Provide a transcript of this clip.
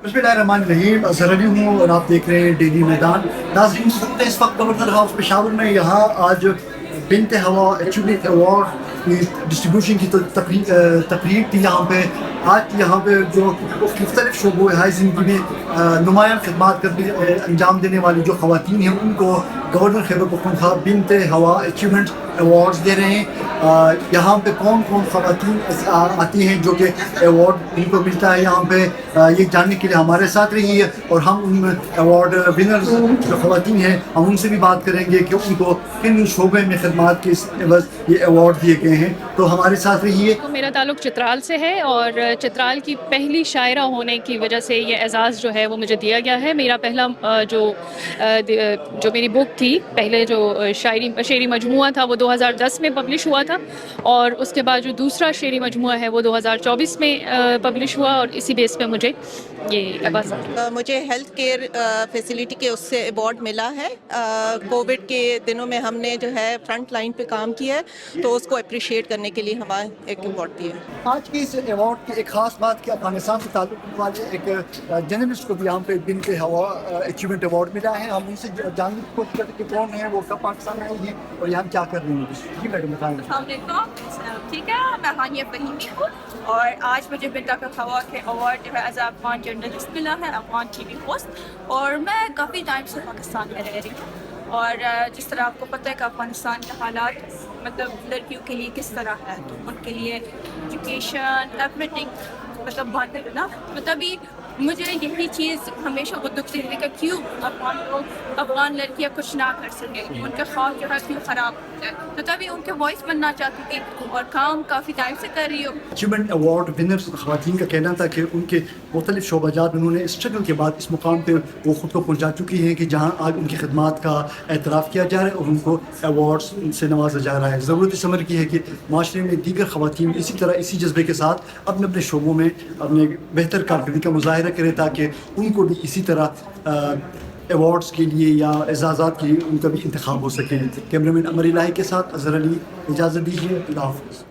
بسم اللہ الرحمن الرحیم، اظہر علی ہوں اور آپ دیکھ رہے ہیں ڈیلی میدان۔ ناظرین، اس وقت گورنر ہاؤس پشاور میں یہاں آج بنت ہوا اچیومنٹ ایوارڈ کی ڈسٹریبیوشن کی تقریب تھی یہاں پہ۔ آج یہاں پہ جو مختلف شعبوں ہائے زندگی میں نمایاں خدمات کرنے انجام دینے والی جو خواتین ہیں ان کو گورنر خیبر پختونخوا بنت ہوا اچیومنٹ ایوارڈز دے رہے ہیں۔ یہاں پہ کون کون خواتین آتی ہیں جو کہ ایوارڈ ان کو ملتا ہے یہاں پہ، یہ جاننے کے لیے ہمارے ساتھ رہی ہے اور ہم ان ایوارڈ ونرز جو خواتین ہیں ہم ان سے بھی بات کریں گے کہ ان کو کن شعبے میں خدمات کے عوض یہ ایوارڈ دیے گئے ہیں، تو ہمارے ساتھ رہیے۔ میرا تعلق چترال سے ہے اور چترال کی پہلی شاعرہ ہونے کی وجہ سے یہ اعزاز جو ہے وہ مجھے دیا گیا ہے۔ میرا پہلا جو میری بک تھی، پہلے جو شعری مجموعہ تھا وہ 2010 میں پبلش ہوا تھا، اور اس کے بعد جو دوسرا شعری مجموعہ ہے وہ 2024 میں پبلش ہوا، اور اسی بیس پہ مجھے یہ اعزاز مجھے ہیلتھ کیئر فیسلٹی کے اس سے ایوارڈ ملا ہے۔ کووڈ کے دنوں میں ہم نے جو ہے فرنٹ لائن پہ کام کیا ہے، تو اس کو اپریشیٹ کرنے کے لیے ہمیں ایک ایوارڈ دیا ہے۔ آج کی اس ایوارڈ کی ایک خاص بات کہ افغانستان سے تعلق رکھنے والے ایک جرنلسٹ کو بھی یہاں پہ بنت ہوا اچیومنٹ ایوارڈ ملا ہے۔ ہم ان سے جاننے کی کوشش کرتے ہیں کہ کون ہے وہ، کب پاکستان آئی ہیں اور یہاں کیا کر رہی ہیں۔ جی میڈم بتائیں۔ السلام علیکم، ٹھیک ہے، میں ہانیہ فہیمی ہوں اور آج مجھے بنت ہوا کے ایوارڈ جو ہے ایز اے افغان جرنلسٹ ملا ہے، افغان ٹی وی ہوسٹ، اور میں کافی ٹائم سے پاکستان میں رہ رہی ہوں۔ اور جس طرح آپ کو پتہ ہے کہ افغانستان کے حالات مطلب لڑکیوں کے لیے کس طرح ہے، تو ان کے لیے ایجوکیشن ایوری تھنگ مطلب بند ہے نا، تو تبھی مجھے یہی چیز ہمیشہ وہ دکھتی رہتی کہ کیوں افغان لڑکیاں کچھ نہ کر سکیں، ان کے خواب جو ہے کیوں خراب ہو جائے، تو تبھی ان کے وائس بننا چاہتی تھی اور کام کافی ٹائم سے کر رہی ہوں۔ اچیومنٹ ایوارڈ ونرز خواتین کا کہنا تھا کہ ان کے مختلف شعبہ جات انہوں نے اسٹرگل کے بعد اس مقام پہ وہ خود کو پہنچا چکی ہیں کہ جہاں آج ان کی خدمات کا اعتراف کیا جا رہا ہے اور ان کو ایوارڈز سے نوازا جا رہا ہے۔ ضرورت اس عمر کی ہے کہ معاشرے میں دیگر خواتین اسی طرح اسی جذبے کے ساتھ اپنے اپنے شعبوں میں اپنے بہتر کارکردگی کا مظاہرہ کریں تاکہ ان کو بھی اسی طرح ایوارڈز کے لیے یا اعزازات کے لیے ان کا بھی انتخاب ہو سکے۔ کیمرہ مین عمر الہی کے ساتھ اظہر علی، اجازت دیجیے، اللہ حافظ۔